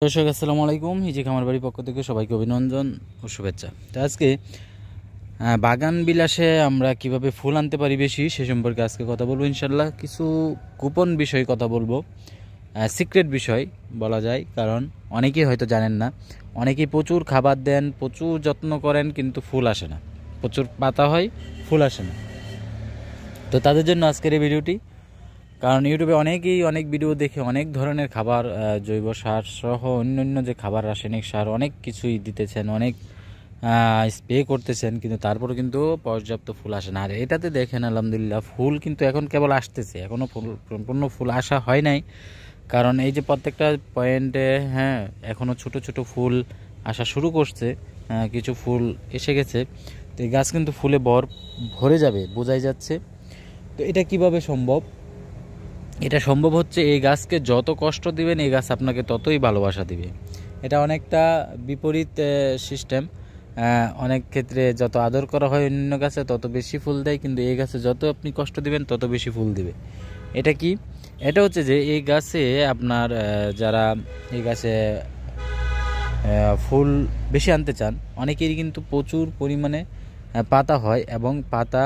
দর্শক আসসালামু আলাইকুম, হিজি খামার বাড়ির পক্ষ থেকে সবাইকে অভিনন্দন ও শুভেচ্ছা। তো আজকে বাগান বিলাসে আমরা কিভাবে ফুল আনতে পারি বেশি সে সম্পর্কে আজকে কথা বলবো ইনশাল্লাহ। কিছু গোপন বিষয় কথা বলবো, সিক্রেট বিষয় বলা যায়, কারণ অনেকেই হয়তো জানেন না। অনেকেই প্রচুর খাবার দেন, প্রচুর যত্ন করেন, কিন্তু ফুল আসে না। প্রচুর পাতা হয়, ফুল আসে না। তো তাদের জন্য আজকের এই ভিডিওটি। কারণ ইউটিউবে অনেকেই অনেক ভিডিও দেখে অনেক ধরনের খাবার, জৈব সার সহ অন্যান্য যে খাবার, রাসায়নিক সার অনেক কিছুই দিতেছেন, অনেক স্প্রে করতেছেন, কিন্তু তারপরে কিন্তু পর্যাপ্ত ফুল আসে না। আর এটাতে দেখেন আলহামদুলিল্লাহ ফুল কিন্তু এখন কেবল আসতেছে, এখনও ফুল সম্পূর্ণ ফুল আসা হয় নাই। কারণ এই যে প্রত্যেকটা পয়েন্টে এখনও ছোট ছোট ফুল আসা শুরু করছে, কিছু ফুল এসে গেছে। তো এই গাছ কিন্তু ফুলে ভরে যাবে বোঝাই যাচ্ছে। তো এটা কিভাবে সম্ভব? এটা সম্ভব হচ্ছে এই গাছকে যত কষ্ট দিবেন এই গাছ আপনাকে ততই ভালোবাসা দিবে। এটা অনেকটা বিপরীত সিস্টেম। অনেক ক্ষেত্রে যত আদর করা হয় অন্য গাছে তত বেশি ফুল দেয়, কিন্তু এই গাছে যত আপনি কষ্ট দিবেন তত বেশি ফুল দিবে। এটা কি? এটা হচ্ছে যে এই গাছে আপনার যারা এই গাছে ফুল বেশি আনতে চান, অনেকেরই কিন্তু প্রচুর পরিমাণে পাতা হয় এবং পাতা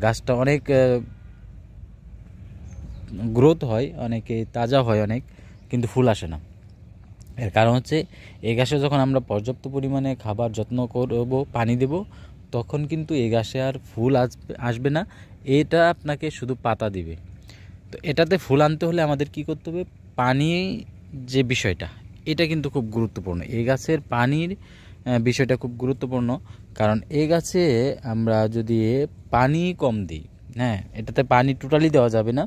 গাছটা অনেক গ্রোথ হয়, অনেকে তাজা হয় অনেক, কিন্তু ফুল আসে না। এর কারণ হচ্ছে এই গাছে যখন আমরা পর্যাপ্ত পরিমাণে খাবার যত্ন করব, পানি দেব, তখন কিন্তু এই গাছে আর ফুল আসবে না, এটা আপনাকে শুধু পাতা দিবে। তো এটাতে ফুল আনতে হলে আমাদের কি করতে হবে? পানি যে বিষয়টা, এটা কিন্তু খুব গুরুত্বপূর্ণ। এই গাছের পানির বিষয়টা খুব গুরুত্বপূর্ণ। কারণ এই গাছে আমরা যদি পানি কম দিই, এটাতে পানি টোটালি দেওয়া যাবে না,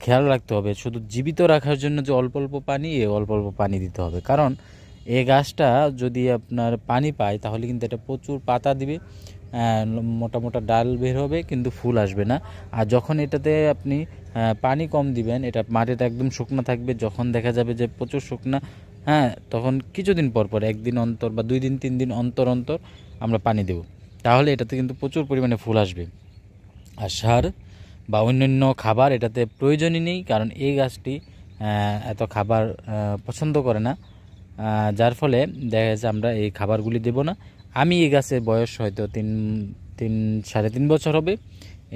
খেয়াল রাখতে হবে শুধু জীবিত রাখার জন্য যে অল্প অল্প পানি, অল্প অল্প পানি দিতে হবে। কারণ এই গাছটা যদি আপনার পানি পায় তাহলে কিন্তু এটা প্রচুর পাতা দিবে, মোটা মোটা ডাল বের হবে, কিন্তু ফুল আসবে না। আর যখন এটাতে আপনি পানি কম দিবেন, এটা মাটিটা একদম শুকনো থাকবে, যখন দেখা যাবে যে প্রচুর শুকনা, তখন কিছুদিন পর পর, একদিন অন্তর বা 2 দিন 3 দিন অন্তর অন্তর আমরা পানি দেব, তাহলে এটাতে কিন্তু প্রচুর পরিমাণে ফুল আসবে। আর সার বা অন্যান্য খাবার এটাতে প্রয়োজনই নেই, কারণ এই গাছটি এত খাবার পছন্দ করে না, যার ফলে দেখা যাচ্ছে আমরা এই খাবারগুলি দেব না। আমি এই গাছের বয়স হয়তো 3.5 বছর হবে।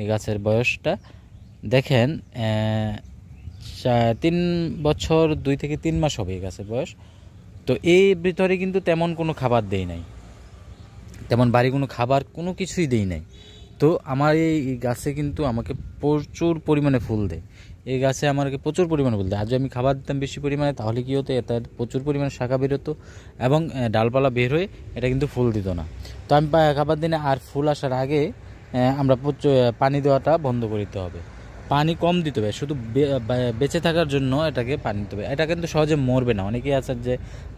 এই গাছের বয়সটা দেখেন, 3 বছর 2 থেকে 3 মাস হবে এই গাছের বয়স। তো এই ভিতরে কিন্তু তেমন কোনো খাবার দেই নাই, তেমন বাড়ি কোনো খাবার কোনো কিছুই দেই নাই। তো আমার এই গাছে কিন্তু আমাকে প্রচুর পরিমাণে ফুল দেয়। এই গাছে আমাকে প্রচুর পরিমাণে ফুল দেয়। আর যদি আমি খাবার দিতাম বেশি পরিমাণে, তাহলে কী হতো? এটার প্রচুর পরিমাণে শাখা বেরোতো এবং ডালপালা বের হয়ে এটা কিন্তু ফুল দিত না। তো আমি খাবার দিনে আর ফুল আসার আগে আমরা পানি দেওয়াটা বন্ধ করে দিতে হবে। পানি কম দিতে হবে, শুধু বেঁচে থাকার জন্য এটাকে পানি দিতে হবে। এটা কিন্তু সহজে মরবে না। অনেকেই আছে যে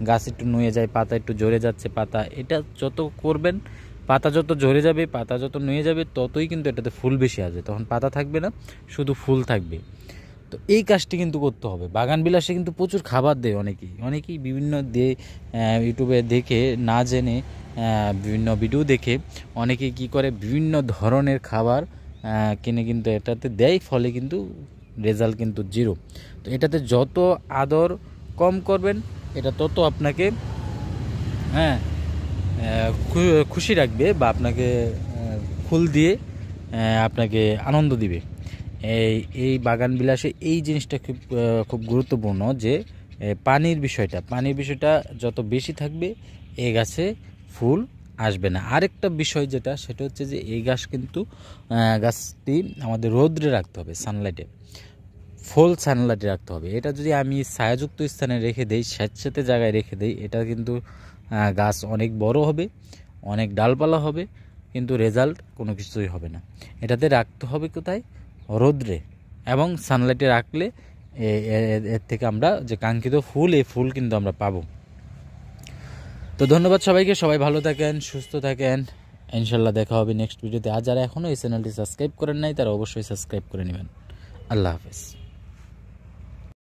গাছ একটু নুয়ে যায়, পাতা একটু ঝরে যাচ্ছে, পাতা এটা যত করবেন, পাতা যত ঝরে যাবে, পাতা যত নুয়ে যাবে, ততই কিন্তু এটাতে ফুল বেশি আসবে, তখন পাতা থাকবে না, শুধু ফুল থাকবে। তো এই কাজটি কিন্তু করতে হবে। বাগান বিলাসে কিন্তু প্রচুর খাবার দেয় অনেকেই বিভিন্ন ইউটিউবে দেখে, না জেনে, বিভিন্ন ভিডিও দেখে অনেকেই কি করে, বিভিন্ন ধরনের খাবার কিনে কিন্তু এটাতে দেয়, ফলে কিন্তু রেজাল্ট কিন্তু জিরো। তো এটাতে যত আদর কম করবেন, এটা তত আপনাকে খুশি রাখবে বা আপনাকে ফুল দিয়ে আপনাকে আনন্দ দিবে। এই বাগান বিলাসে এই জিনিসটা খুব গুরুত্বপূর্ণ যে পানির বিষয়টা যত বেশি থাকবে এই গাছে ফুল আসবে না। আরেকটা বিষয় যেটা, সেটা হচ্ছে যে এই গাছটি আমাদের রোদ্রে রাখতে হবে, ফুল সানলাইটে রাখতে হবে। এটা যদি আমি ছায়াযুক্ত স্থানে রেখে দেই, স্যাঁতসেঁতে জায়গায় রেখে দেই, এটা কিন্তু গাছ অনেক বড় হবে, অনেক ডালপালা হবে, কিন্তু রেজাল্ট কোনো কিছুই হবে না। এটাতে রাখতে হবে কোথায়? রোদ্রে এবং সানলাইটে রাখলে এর থেকে আমরা যে কাঙ্ক্ষিত ফুল, এই ফুল কিন্তু আমরা পাবো। তো ধন্যবাদ সবাইকে, সবাই ভালো থাকেন, সুস্থ থাকেন, ইনশাল্লাহ দেখা হবে নেক্সট ভিডিওতে। আর যারা এখনও এই চ্যানেলটি সাবস্ক্রাইব করেন নাই, তারা অবশ্যই সাবস্ক্রাইব করে নেবেন। আল্লাহ হাফেজ।